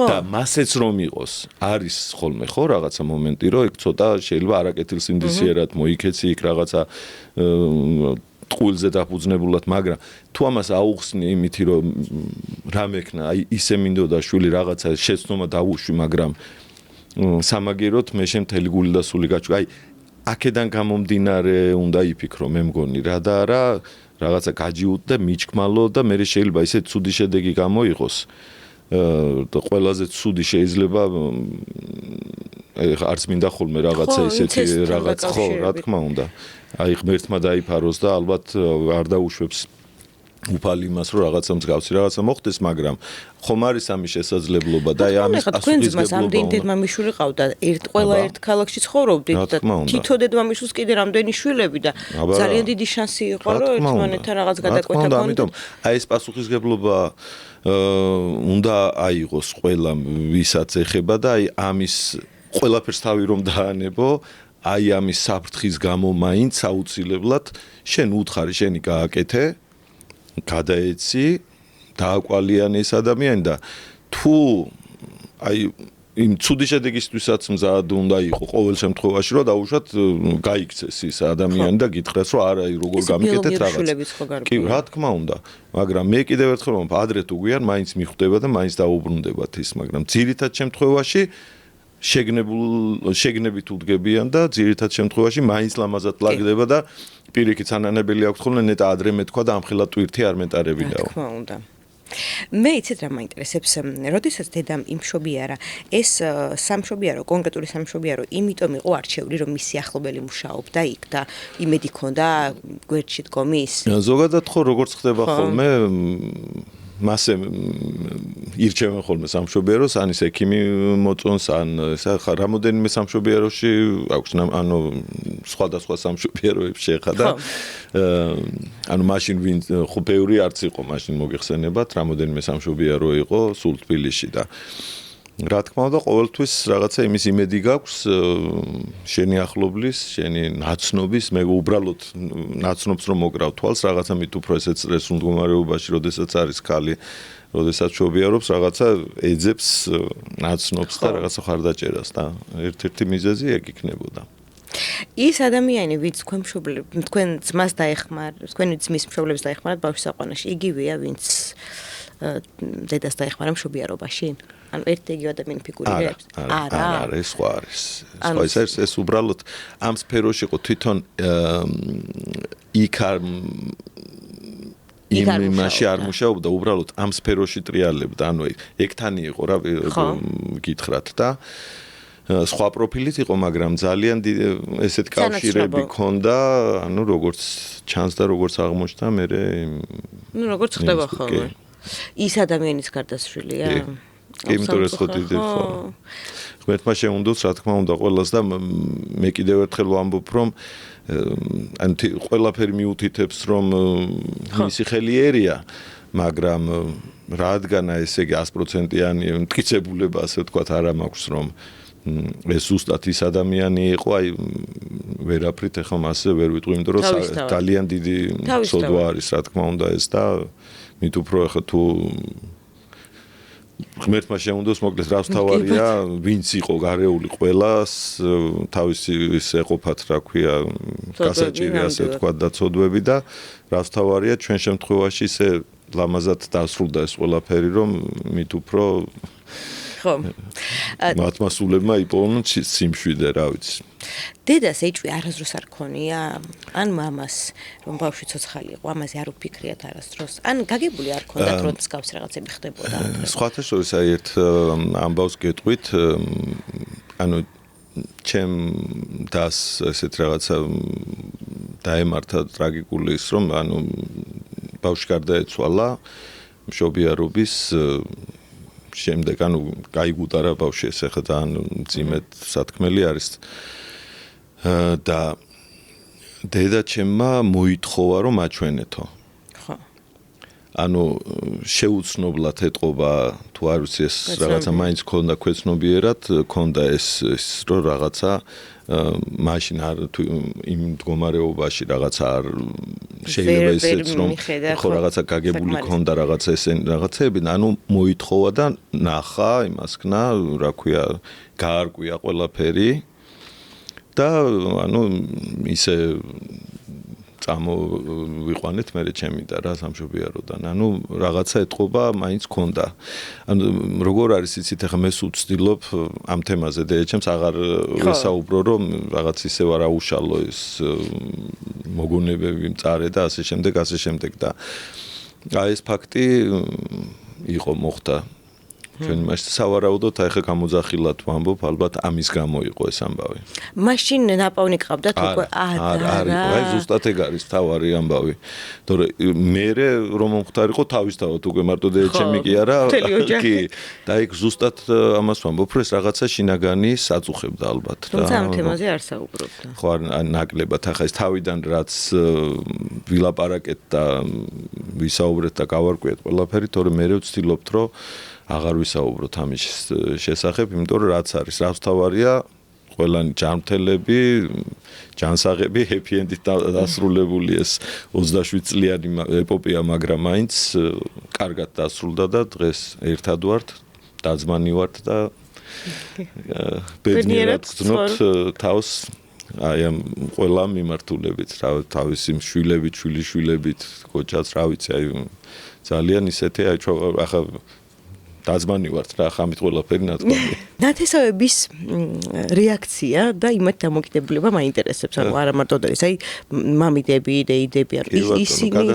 და მასეც რომ იყოს, არის ხოლმე, ხო, რაღაცა მომენტი, რომ ეგ ცოტა შეიძლება არაკეთილსინდისიერად მოიქეცი იქ რაღაცა ტყუილზე დაფუძნებულად, მაგრამ თუ ამას აუხსნი იმითი რომ რა მექნა, აი ისე მინდოდა შვილი რაღაცა შეცნობა დაუშვი, მაგრამ სამაგიეროდ მე შემთელი გული და სული გაჩვი. აი აქედან გამომდინარე უნდა იფიქრო, მე მგონი რა და არა რაღაცა გაჯიუტდა, მიჩქმალო და მე შეიძლება ისე ცუდი შედეგი გამოიღოს. და ყველაზე ცუდი შეიძლება არც მინდა ხოლმე რაღაცა ისეთი რაღაც, ხო, რა თქმა უნდა. აი ღმერთმა დაიფაროს და ალბათ არ დაუშვებს უფალი იმას რომ რაღაცა მსგავსი რაღაცა მოხდეს, მაგრამ ხომ არის ამის შესაძლებლობა და აი ამის პასუხისმგებლობა. ამდენი დედმამიშვილი ყავდა, ყველა ერთ ქალაქში ცხოვრობდით და თითო დედმამიშვილს კიდე რამდენი შვილები და ძალიან დიდი შანსი იყო რომ ერთმანეთთან რაღაც გადაკვეთა ქონდათ. ამიტომ აი ეს პასუხისგებლობა უნდა აიღოს ყველა ვისაც ეხება და აი ამის ყველაფერს თავი რომ დაანებო, აი ამის საფრთხის გამო მაინც აუცილებლად შენ უთხარი, შენი გააკეთე, გადაეცი, დააკვალიანე ეს ადამიანი და თუ აი იმ ცუდი შედეგისთვისაც მზად უნდა იყო ყოველ შემთხვევაში რომ დაუშვათ გაიქცეს ის ადამიანი და გითხრას რომ არა როგორ გამიკეთეთ რაღაც. კი, რა თქმა უნდა, მაგრამ მე კიდევ ერთხელ ვამბობ, ადრე თუ გვიან მაინც მიხვდება და მაინც დაუბრუნდებათ ის, მაგრამ ძირითად შემთხვევაში შეგნებით უდგებიან და ძირითად შემთხვევაში მაინც ლამაზად ლაგდება და პირიქით სანანებელი აქვს ხოლმე ნეტა ადრე მეთქვა და ამხელა ტვირთი არ მეტარებინაო. რა თქმა უნდა. მე იცით რა მაინტერესებს, როდესაც დედამ იმშობიარა, ეს სამშობიარო, კონკრეტული სამშობიარო, იმიტომ იყო არჩეული, რომ მისი ახლობელი მუშაობდა იქ და იმედი ჰქონდა გვერდში დგომის. ზოგადად ხო როგორც ხდება ხოლმე მასე ირჩევენ ხოლმე სამშობიაროს, ან ის ექიმი მოწონს, ან რამოდენიმე სამშობიაროში აქვს, ანუ სხვადასხვა სამშობიაროებში შეხადა. ანუ მაშინ ვინ ხო ბევრი არც იყო, მაშინ მოგეხსენებათ, რამოდენიმე სამშობიარო იყო სულ თბილისში და რა თქმა უნდა, ყოველთვის რაღაცა იმის იმედი გაქვს შენი ახლობლის, შენი ნაცნობის, მე უბრალოდ ნაცნობს რომ მოგრავ თვალს, რაღაცა მით უფრო ესეც სტრესულ მდგომარეობაში, როდესაც არის ქალი, როდესაც შობიარობს, რაღაცა ეძებს ნაცნობს და რაღაცა ხარდაჭერას და ერთ-ერთი მიზეზი ეგ იქნებოდა. ის ადამიანი, ვინც თქვენ ძმას დაეხმარათ, თქვენი ძმის მშობლებს დაეხმარათ ბავშვის საყვანაში, იგივეა, ვინც დედას დაეხმარა მშობიარობაში? ანუ ერთ-ერთი ადამიანი ფიგურირებს? არა, ეს სხვა არის. ეს უბრალოდ ამ სფეროში იყო თვითონ იქ არ იმაში არ მუშაობდა, უბრალოდ ამ სფეროში ტრიალებდა, ანუ ეგთანი იყო რა გითხრათ და სხვა პროფილით იყო, მაგრამ ძალიან ესეთ კავშირები ჰქონდა, ანუ როგორც ჩანს და როგორც აღმოჩნდა, მე როგორც ხდება ხოლმე. ის ადამიანის გარდაცვლილია? კი, იმიტომ რომ ხო დიდი ხო. ღმერთმა შეუნდოს, რა თქმა უნდა, ყველას და მე კიდევ ერთხელ ვამბობ, რომ ან ყველაფერი მიუთითებს, რომ მისი ხელი ერია, მაგრამ რადგან ესე იგი 100%-იანი მტკიცებულება, ასე ვთქვათ, არ მაქვს, რომ ეს ზუსტად ის ადამიანი იყო, აი ვერაფრით ახლა მასზე ვერ ვიტყვი, იმიტომ რომ ძალიან დიდი სოდვა არის, რა თქმა უნდა, ეს და მით უფრო ახლა თუ ღმერთმა შეუნდოს, მოკლედ რასთავარია, ვინც იყო გარეული ყველას, თავისი ეყოფათ, რა ქვია, გასაჭირი, ასე ვთქვათ, და ცოდვები და რასთავარია, ჩვენ შემთხვევაში ისე ლამაზად დასრულდა ეს ყველაფერი, რომ მით უფრო მათმა სულებმა იპოვონ სიმშვიდე, რა ვიცი. დედას ეჭვი არასდროს არ ქონია, ან მამას, რომ ბავშვი ცოცხალი იყო, ამაზე არ უფიქრიათ არასდროს, ან გაგებული არ ქონდათ, რომ მსგავს რაღაცები ხდებოდა. სხვათა შორის აი ერთ ამბავს გეტყვით, ანუ ჩემ დას ესეთ რაღაცა დაემართა ტრაგიკული ის, რომ ანუ ბავშვი გარდაეცვალა მშობიარობის შემდეგ, ანუ გაიგუტარა ბავშვი, ეს ახლა ძალიან მძიმედ სათქმელი არის და დედა ჩემმა მოითხოვა, რომ აჩვენეთო. ხო. ანუ შეუცნობლად ეთყობა, თუ არ ვიცი ეს რაღაცა მაინც ქონდა ქვეცნობიერად, ქონდა ეს რომ რაღაცა მაშინ არ თუ იმ მდგომარეობაში რაღაცა არ შეიძლება ესეც რომ ხო რაღაცა გაგებული ქონდა რაღაცა ესენ რაღაცები, ანუ მოითხოვა და ნახა, იმას ქნა, რა ქვია, გაარკვია ყველაფერი და ანუ ისე წამოვიყვანეთ მე ჩემი და რა სამშობიაროდან. ანუ რაღაცა ეთყობა მაინც ქონდა. ანუ როგორ არის იცით, ახლა მე სულ ვცდილობ ამ თემაზე და ეჩემს აღარ ვესაუბრო, რომ რაღაც ისევ არ აუშალო ეს მოგონებები მწარე და ასე შემდეგ და აი ეს ფაქტი იყო მოხდა ჩვენ მაშინ სავარაუდოდ ახლა გამოძახილად ვამბობ, ალბათ ამის გამო იყო ეს ამბავი. მაშინ ნაპოვნი ყავდათ უკვე არა, აი ზუსტად ეგ არის თავარი ამბავი. თორე მე რომ მომختارიყო თავისთავად უკვე მარტო ჩემი კი არა, კი. და ეგ ზუსტად ამას ვამბობ, რომ ეს რაღაცა შინაგანი საწუხებდა ალბათ. თუმცა ამ თემაზე არ საუბრობდა. ხო, ნაკლებად ახლა ეს თავიდან რაც ვილაპარაკეთ და ვისაუბრეთ და გავარკვიეთ ყველაფერი, თორე მე ვცდილობთ, რომ აღარ ვისაუბროთ ამის შესახებ, იმიტომ რომ რაც არის, რასთავარია, ყველანი ჯანმრთელები, ჯანსაღები, happy end-ით დასრულებული ეს 27 წლიანი ეპოპეა, მაგრამ მაინც კარგად დასრულდა და დღეს ერთად ვართ, დაძმანი ვართ და ბედნიერად გრძნობთ თავს აი ამ ყველა მიმართულებით, თავისი შვილებით, შვილიშვილებით, კოჩაც, რა ვიცი, აი ძალიან ისეთი აი ახლა დაძმანი ვართ რა ხამით ყველაფერი ნათქვამია. ნათესავების რეაქცია და იმათ დამოკიდებულება მაინტერესებს, ანუ არა მარტო და ის აი მამიდები, დეიდები არ ისინი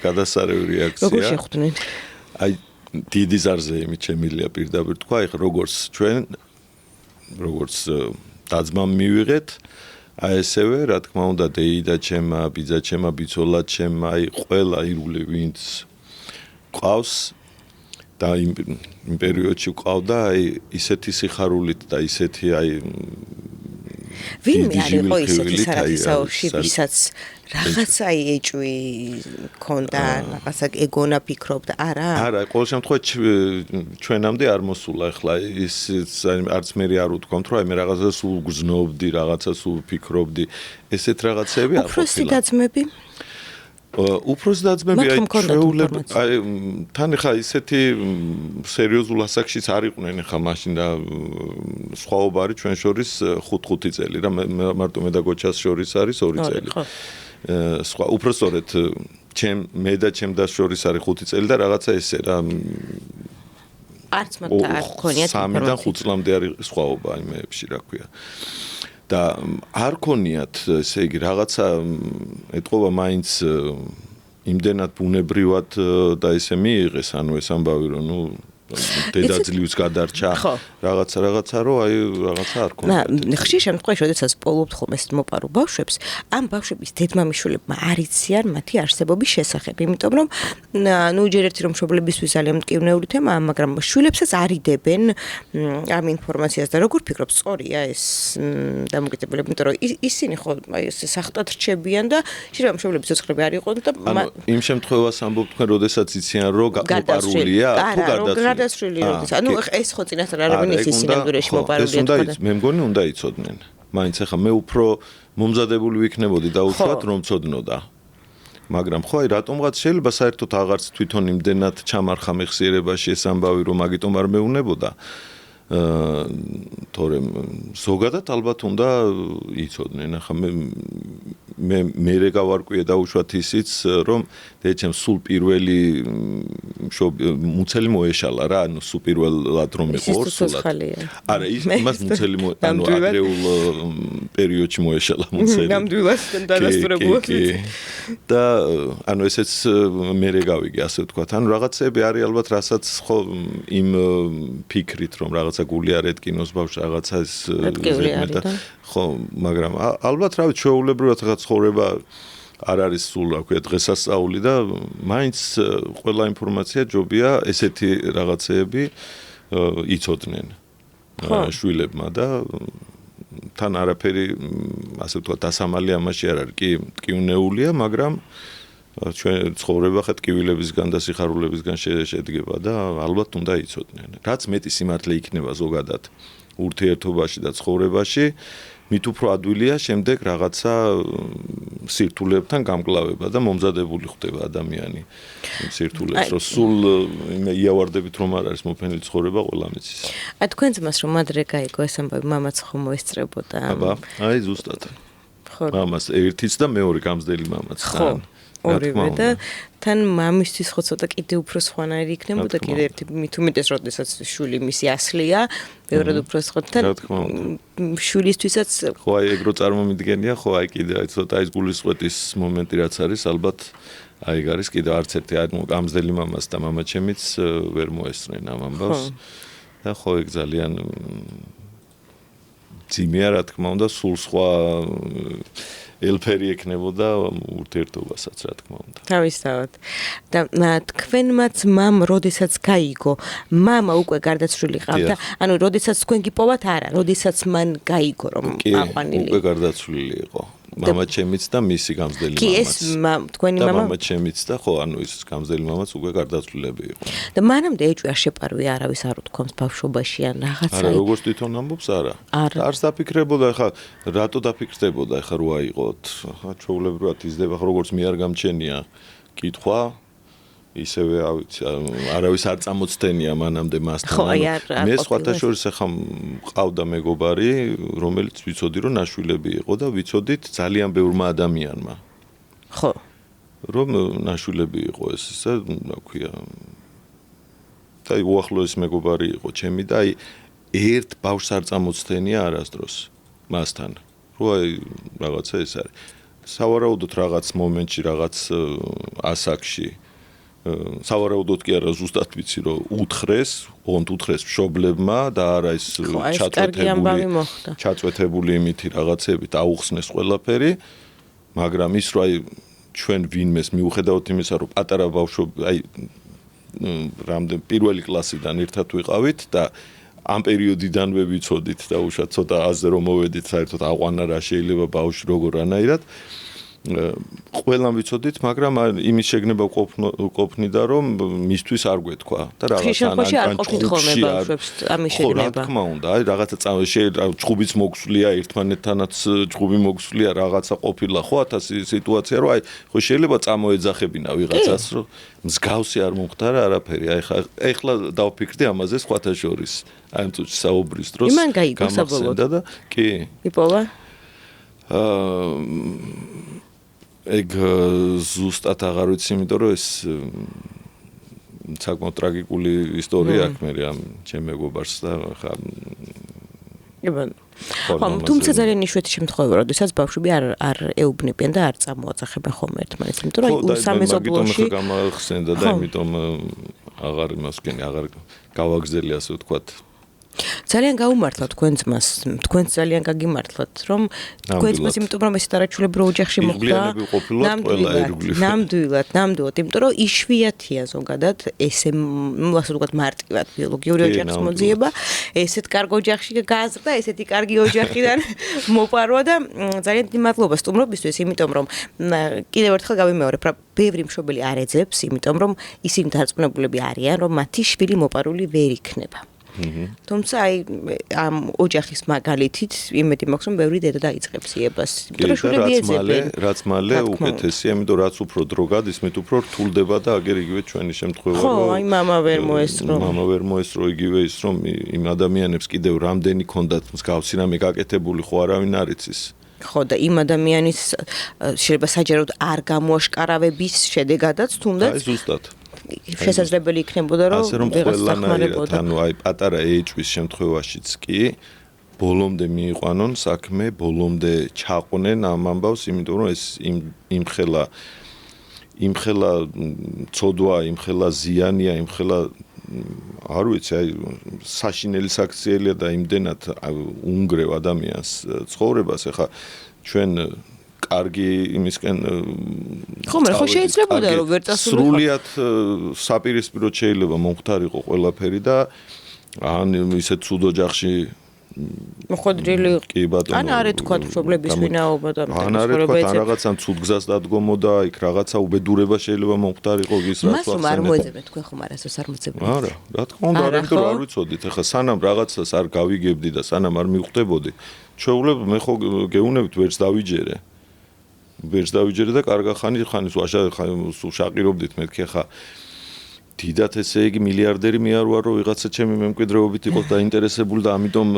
გადასარევი რეაქცია. როგორ შეხვდნენ? აი დიდი ზარზე იმით შემიძლია პირდაპირ თქვა, ეხლა როგორც დაძმამ მივიღეთ, აი ესევე რა თქმა უნდა დეიდა ჩემა, ბიძა ჩემა, ბიცოლა ჩემა, აი ყველა ირული ვინც ყავს და იმ პერიოდში ყავდა აი ისეთი სიხარულით და ისეთი აი ვინმე არ იყო ისეთი სარათისაურში, ვისაც რაღაცა ეჭვი ქონდა, რაღაცა ეგონა ფიქრობდა, არა? არა, ყოველ შემთხვევაში ჩვენამდე არ მოსულა, ახლა ის არც მე არ უთქვამთ, რომ აი მე რაღაცა სულ გზნობდი, რაღაცა სულ ფიქრობდი, ესეთ რაღაცები არ ყოფილა. უფროსი დაძმები? უფროსი დაძმები აი ჩვეულებრივ აი თან ხა ისეთი სერიოზულ ასაკშიც არ იყვნენ ხა მაშინ და სხვაობა არის ჩვენ შორის 5 წელი რა მარტო მე და გოჩას შორის არის 2 წელი. სხვა უпроსორეთ მე და ჩემ და შორის არის 5 წელი და რაღაცა ესე რა არც მაგ არ გქონიათ 3-დან 5 წლამდე არის სხვაობა იმეებში რა ქვია. და არ ქონიათ ესე იგი რაღაცა ეთყობა მაინც იმდენად ბუნებრივად და ესე მიიღეს ანუ ეს ამბავი რომ ნუ დედაძლივს გადარჩა რაღაცა რომ აი რაღაცა არ ქონდა. ხშირ შემთხვევაში როდესაც პოულობთ ხოლმე ეს მოპარო ბავშვებს, ამ ბავშვების დედმამიშვილებმა არ იციან მათი არსებობის შესახებ, იმიტომ რომ ნუ ჯერ ერთი რომ მშობლებისთვის ძალიან მტკივნეული თემაა, მაგრამ შვილებსაც არიდებენ ამ ინფორმაციას და როგორ ფიქრობ, სწორია ეს დამოკიდებულება, იმიტომ რომ ისინი ხო აი ეს სახტად რჩებიან და შეიძლება მშობლების ცოცხლები არ იყონ და იმ შემთხვევას ამბობ თქვენ, როდესაც იციან რომ მოპარულია თუ გადასრული როდის. ანუ ეს ხო წინასწარ არავინ ის სინამდვილეში მოპარულია თქვა. მე მგონი უნდა იცოდნენ. მაინც ახლა მე უფრო მომზადებული ვიქნებოდი და უთხრათ რომ ცოდნოდა. მაგრამ ხო აი რატომღაც შეიძლება საერთოდ აღარც თვითონ იმდენად ჩამარხა მეხსიერებაში ეს ამბავი რომ მაგიტომ არ მეუნებოდა. თორემ ზოგადად ალბათ უნდა იცოდნენ. ახლა მე გავარკვიე დაუშვათ ისიც რომ დედაჩემ სულ პირველი მუცელი მოეშალა რა ანუ სულ პირველად რომ იყო ორსულად. არა იმას მუცელი ანუ ადრეულ პერიოდში მოეშალა მუცელი. ნამდვილად დადასტურებულად. და ანუ ესეც მე გავიგე ასე ვთქვათ. ანუ რაღაცები არის ალბათ რასაც ხო იმ ფიქრით რომ რაღაცა გული არ ეთკინოს ბავშვს რაღაცა ეს ზედმეტად ხო მაგრამ ალბათ რა ვიცი ჩვეულებრივად ხა ცხოვრება არ არის სულ რა ქვია დღესასწაული და მაინც ყველა ინფორმაცია ჯობია ესეთი რაღაცეები იცოდნენ შვილებმა და თან არაფერი ასე ვთქვათ დასამალი ამაში არ არის კი მტკივნეულია მაგრამ ჩვენ ცხოვრება ხა ტკივილებისგან და სიხარულებისგან შედგება და ალბათ უნდა იცოდნენ. რაც მეტი სიმართლე იქნება ზოგადად ურთიერთობაში და ცხოვრებაში, მით უფრო ადვილია შემდეგ რაღაცა სირთულეებთან გამკლავება და მომზადებული ხდება ადამიანი სირთულეებს, რომ სულ იავარდებით რომ არ არის მოფენილი ცხოვრება ყველა მიცის. აი თქვენ ძმას რომ ადრე გაიგო ეს ამბავი, მამაც ხომ მოესწრებოდა. აბა, აი ზუსტად. მამას ერთიც და მეორე გამზდელი მამაც. ხო. ორივე და თან მამისთვის ხო ცოტა კიდე უფრო სხვანაირი იქნებოდა კიდე ერთი მით უმეტეს როდესაც შვილი მისი ასლია ბევრად უფრო სხვა თან შვილისთვისაც ხო აი ეგრო წარმომიდგენია ხო აი კიდე აი ცოტა ის გულისწყეთის მომენტი რაც არის ალბათ აი ეგ არის კიდე არც ერთი ამზდელი მამას და მამაჩემიც ვერ მოესწრნენ ამ ამბავს და ხო ეგ ძალიან ძიმეა რა თქმა უნდა სულ სხვა ელფერი ექნებოდა ურთიერთობასაც რა თქმა უნდა. თავისთავად. და თქვენმაც მამ როდესაც გაიგო, მამა უკვე გარდაცვლილი ყავდა, ანუ როდესაც თქვენ გიპოვათ არა, როდესაც მან გაიგო რომ აყვანილი. უკვე გარდაცვლილი იყო. მამაჩემიც და მისი გამზდელი მამაც. კი ეს თქვენი მამა და მამაჩემიც და ხო ანუ ის გამზდელი მამაც უკვე გარდაცვლილები იყო. და მანამდე ეჭვი არ შეპარვია არავის არ უთქვამს ბავშვობაში ან რაღაცა. არა როგორც თვითონ ამბობს არა. არც დაფიქრებოდა ხა რატო დაფიქრდებოდა ხა რო აიღოთ. ხა ჩვეულებრივად იზრდება ხა როგორც მე არ გამჩენია კითხვა ისევე არავის არ წამოცდენია მანამდე მასთან. მე სხვათა შორის ახლა მყავდა მეგობარი, რომელიც ვიცოდი რომ ნაშვილები იყო და ვიცოდით ძალიან ბევრმა ადამიანმა. ხო. რომ ნაშვილები იყო ეს ისა, რა ქვია. და უახლოესი მეგობარი იყო ჩემი და აი ერთ ბავშვს არ წამოცდენია არასდროს მასთან. რო აი რაღაცა ეს არის. სავარაუდოდ რაღაც მომენტში რაღაც ასაკში სავარაუდოდ კი არა ზუსტად ვიცი რომ უთხრეს მშობლებმა და არა ეს ჩაწვეთებული იმითი რაღაცებით აუხსნეს ყველაფერი მაგრამ ის რომ აი ჩვენ ვინმეს მიუხედავად იმისა რომ პატარა ბავშვები აი რამდენ პირველი კლასიდან ერთად ვიყავით და ამ პერიოდიდანვე ვიცოდით და უშუალოდ ცოტა აზრ რომ მოვედით საერთოდ აყვანა რა შეიძლება ბავშვი როგორ ანაირად ყველამ ვიცოდით, მაგრამ იმის შეგნება ყოფნიდა რომ მისთვის არ გვეთქვა და რაღაცა ან ყოფნით ბავშვებს ამის შეგნება. რა თქმა უნდა, აი რაღაცა ჭუბიც მოგსვლია ერთმანეთთანაც ჭუბი მოგსვლია რაღაცა ყოფილა ხო ათასი სიტუაცია რომ აი ხო შეიძლება წამოეძახებინა ვიღაცას რომ მსგავსი არ მომხდარა არაფერი. აი ეხლა დავფიქრდი ამაზე სხვათა შორის. აი ამ წუთში საუბრის დროს გამახსენდა და კი. იპოვა? ეგ ზუსტად აღარ ვიცი, იმიტომ რომ ეს საკმაოდ ტრაგიკული ისტორია აქვს მე ამ ჩემ მეგობარს და ხა თუმცა ძალიან იშვიათი შემთხვევა, როდესაც ბავშვები არ ეუბნებიან და არ წამოაძახებენ ხოლმე ერთმანეთს, იმიტომ რომ აი სამეზობლოში გამახსენდა და იმიტომ აღარ იმას ვქენი, აღარ გავაგზელი ასე ვთქვათ. ძალიან გაუმართლა თქვენ ძმას, თქვენ ძალიან გაგიმართლათ, რომ თქვენ ძმას იმიტომ რომ ესეთ არაჩვეულებრივ ოჯახში მოხვდა. ნამდვილად, იმიტომ რომ იშვიათია ზოგადად ესე, ასე ვთქვათ, მარტივად ბიოლოგიური ოჯახის მოძიება, ესეთ კარგ ოჯახში გააზრდა, ესეთი კარგი ოჯახიდან მოპარვა და ძალიან დიდი მადლობა სტუმრობისთვის, იმიტომ რომ კიდევ ერთხელ გავიმეორებ, რა ბევრი მშობელი არ ეძებს, იმიტომ რომ ისინი დარწმუნებულები არიან, რომ მათი შვილი მოპარული ვერ იქნება. თუმცა აი ამ ოჯახის მაგალითით იმედი მაქვს რომ ბევრი დედა დაიწყებს იებას. რაც მალე უკეთესია, იმიტომ რაც უფრო დრო გადის, მით უფრო რთულდება და აგერ იგივე ჩვენი შემთხვევა რომ ხო, აი მამა ვერ მოესწრო იგივე ის რომ იმ ადამიანებს კიდევ რამდენი ქონდათ მსგავსი რამე გაკეთებული ხო არავინ არ იცის. ხო და იმ ადამიანის შეიძლება საჯაროდ არ გამოაშკარავების შედეგადაც თუნდაც აი ზუსტად შესაძლებელი იქნებოდა რომ ვიღაც დახმარებოდა. ანუ აი პატარა ეჭვის შემთხვევაშიც კი ბოლომდე მიიყვანონ საქმე, ბოლომდე ჩაყვნენ ამ ამბავს, იმიტომ რომ ეს იმხელა ცოდვა, იმხელა ზიანია, იმხელა არ ვიცი, აი საშინელი საქციელია და იმდენად უნგრევ ადამიანს ცხოვრებას, ეხა ჩვენ კარგი იმისკენ ხო შეიძლებოდა რომ ვერ წასულიყო სრულიად საპირისპიროდ შეიძლება მომხდარიყო ყველაფერი და ან ისეთ ცუდ ოჯახში მოხდრილი კი ბატონო ან არ ეთქვათ მშობლების ვინაობა და ან არ ეთქვათ ან რაღაცა ცუდ გზას დადგომოდა იქ რაღაცა უბედურება შეიძლება მომხდარიყო ის რაც მას არ მოეძებნეთ თქვენ ხომ არასდროს არ მოძებნეთ არა რა თქმა უნდა არ ვიცოდით ეხლა სანამ რაღაცას არ გავიგებდი და სანამ არ მივხვდებოდი ჩვეულებრივ მე ხო გეუნებით ვერც დავიჯერე და კარგა ხანი შაყირობდით მეთქი ხა დიდათ ესე იგი მილიარდერი მე არ ვარო ვიღაცა ჩემი მემკვიდრეობით იყო დაინტერესებული და ამიტომ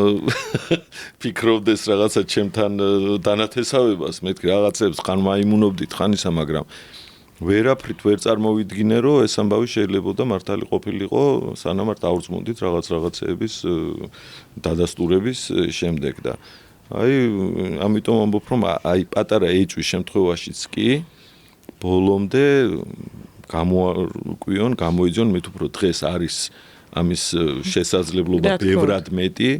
ფიქრობდეს რაღაცა ჩემთან დანათესავებას მეთქი რაღაცებს ხან მაიმუნობდით ხან ისა მაგრამ ვერაფრით ვერ წარმოვიდგინე, რომ ეს ამბავი შეიძლებოდა მართალი ყოფილიყო, სანამ არ დავრწმუნდით რაღაცეების დადასტურების შემდეგ და ამიტომ ამბობ, რომ პატარა ეჭვის შემთხვევაშიც კი ბოლომდე გამოიძიონ, მე უფრო დღეს არის ამის შესაძლებლობა ბევრად მეტი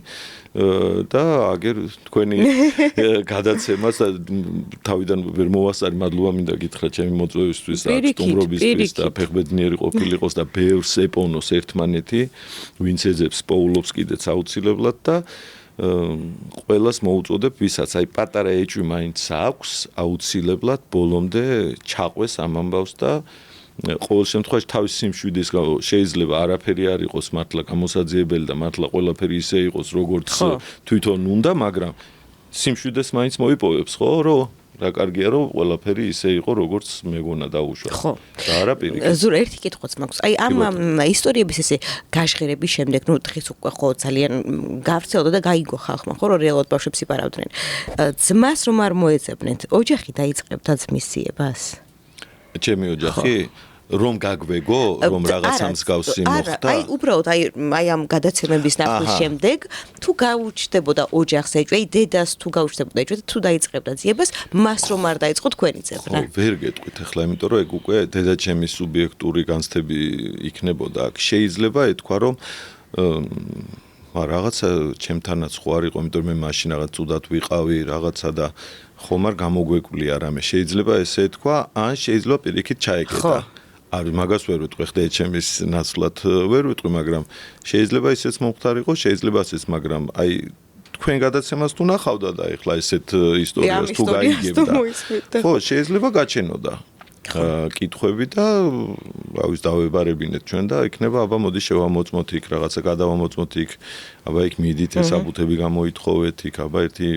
და აგერ თქვენი გადაცემას თავიდან ვერ მოვასწარი, მადლობა მინდა გითხრა ჩემი მოწვევისთვის და სტუმრობისთვის და ფეხბედნიერი ყოფილიყოს და ბევრს ეპონოს ერთმანეთი, ვინც ეძებს პოულობს კიდეც აუცილებლად და ყველას მოუწოდებ, ვისაც პატარა ეჭვი მაინც აქვს, აუცილებლად ბოლომდე ჩაყვეს ამ ამბავს და ყოველ შემთხვევაში თავის სიმშვიდეს შეიძლება არაფერი არ იყოს მართლა გამოსაძიებელი და მართლა ყველაფერი ისე იყოს როგორც თვითონ უნდა, მაგრამ სიმშვიდეს მაინც მოიპოვებს, ხო, რომ რა კარგია რომ ყველაფერი ისე იყო როგორც მეგონა დაუშვა. და არა პირიქით. ზურა ერთი კითხვაც მაქვს. ამ ისტორიების ესე გაჟღერების შემდეგ, დღეს უკვე ხო ძალიან გავრცელდა და გაიგო ხალხმა, ხო, რომ რეალურად ბავშვებს იპარავდნენ. ძმას რომ არ მოეძებნეთ, ოჯახი დაიწყებდა ძმის ძიებას? ჩემი ოჯახი რომ გაგვეგო, რომ რაღაცა მსგავსი მოხდა. უბრალოდ ამ გადაცემების ნახვის შემდეგ თუ გაუჩნდებოდა ოჯახს ეჭვი, დედას თუ გაუჩნდებოდა ეჭვი და თუ დაიწყებდა ძიებას, მას რომ არ დაიწყო თქვენი ძებნა. ხო, ვერ გეტყვით ახლა, იმიტომ რომ ეგ უკვე დედაჩემის სუბიექტური განცდები იქნებოდა. აქ შეიძლება ეთქვა, რომ რაღაცა ჩემთანაც ხო არ იყო, იმიტომ რომ მე მაშინ რაღაც ცუდად ვიყავი, რაღაცა და ხომ არ გამოგვეკვლია რამე. შეიძლება ესე ეთქვა, ან შეიძლება პირიქით ჩაეკეტა. არ მაგას ვერ ვიტყვი, ხდე ჩემის ნაცვლად ვერ ვიტყვი, მაგრამ შეიძლება ისეც მომხდარიყო, შეიძლება ასეც, მაგრამ თქვენ გადაცემას თუ ნახავდა და ეხლა ესეთ ისტორიას თუ გაიგებდა. ხო, შეიძლება გაჩენოდა კითხვები და რავის დავებარებინეთ ჩვენ და იქნება აბა მოდი შევამოწმოთ იქ რაღაცა გადავამოწმოთ იქ, აბა იქ მიდით ეს საბუთები გამოითხოვეთ იქ, აბა ერთი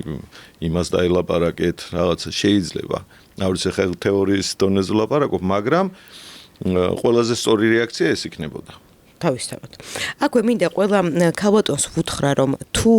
იმას დაელაპარაკეთ, რაღაცა შეიძლება. არ ვიცი ხელ თეორიის დონეზე ლაპარაკობ, მაგრამ ყველაზე სწორი რეაქცია ეს იქნებოდა. თავისთავად. აქვე მინდა ყველა ქალბატონს ვუთხრა, რომ თუ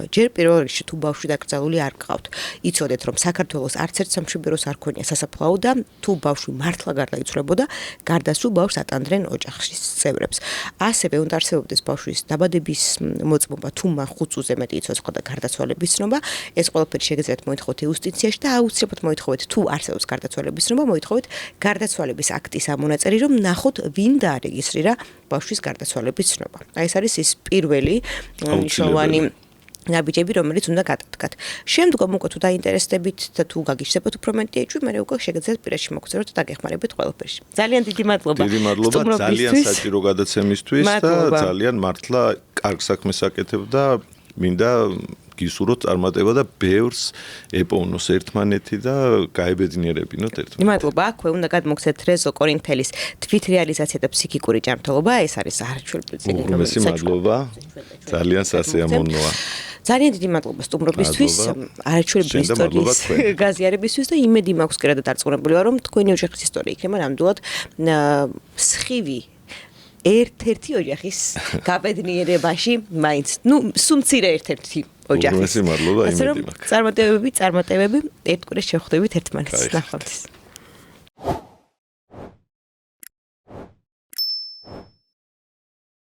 ჯერ პირველ რიგში თუ ბავშვი დაკრძალული არ გყავთ, იცოდეთ, რომ საქართველოს არც ერთ სამშობლოს არ ქონია სასაფლაო და თუ ბავშვი მართლა გარდაიცვლებოდა, გარდაცვლილ ბავშვს ატანდნენ ოჯახის წევრებს. ასევე უნდა არსებობდეს ბავშვის დაბადების მოწმობა, თუ მან 5 წუთზე მეტი იცოცხლა და გარდაცვალების ცნობა, ეს ყველაფერი შეგიძლიათ მოითხოვოთ იუსტიციაში და აუცილებლად მოითხოვეთ, თუ არსებობს გარდაცვალების ცნობა, მოითხოვეთ გარდაცვალების აქტის ამონაწერი, რომ ნახოთ ვინ დაარეგისტრირა ბავშვის გარდაცვალების ცნობა. ეს არის ის პირველი მნიშვნელოვანი ნაბიჯები, რომელიც უნდა გადადგათ. შემდგომ უკვე თუ დაინტერესდებით და თუ გაგიჩნდებათ უფრო მეტი ეჭვი, მე უკვე შეგეძლოთ პირაში მოგწეროთ და დაგეხმარებით ყველაფერში. ძალიან დიდი მადლობა. დიდი მადლობა ძალიან საჭირო გადაცემისთვის და ძალიან მართლა კარგ საქმეს აკეთებ და მინდა გისურვოთ წარმატება და ბევრს ეპოვნოს ერთმანეთი და გაებედნიერებინოთ ერთმანეთს. მადლობა. აქვე უნდა გადმოგცეთ რეზო კორინთელის თვითრეალიზაცია და ფსიქიკური ჯანმრთელობა. ეს არის არაჩვეულებრივი წიგნი, რომელიც მადლობა. ძალიან სასიამოვნოა. ძალიან დიდი მადლობა სტუმრობისთვის, არაჩვეულებრივი ისტორიის გაზიარებისთვის და იმედი მაქვს კიდევ დარწმუნებული ვარ, რომ თქვენი ოჯახის ისტორია იქნება ნამდვილად მსხივი ერთ-ერთი ოჯახის გაბედნიერებაში, მაინც, სულ მცირე ერთ-ერთი ოჯახის. მადლობა იმედი მაქვს. წარმატებები, ერთ კვირაში შევხვდებით ერთმანეთს. ნახვამდის.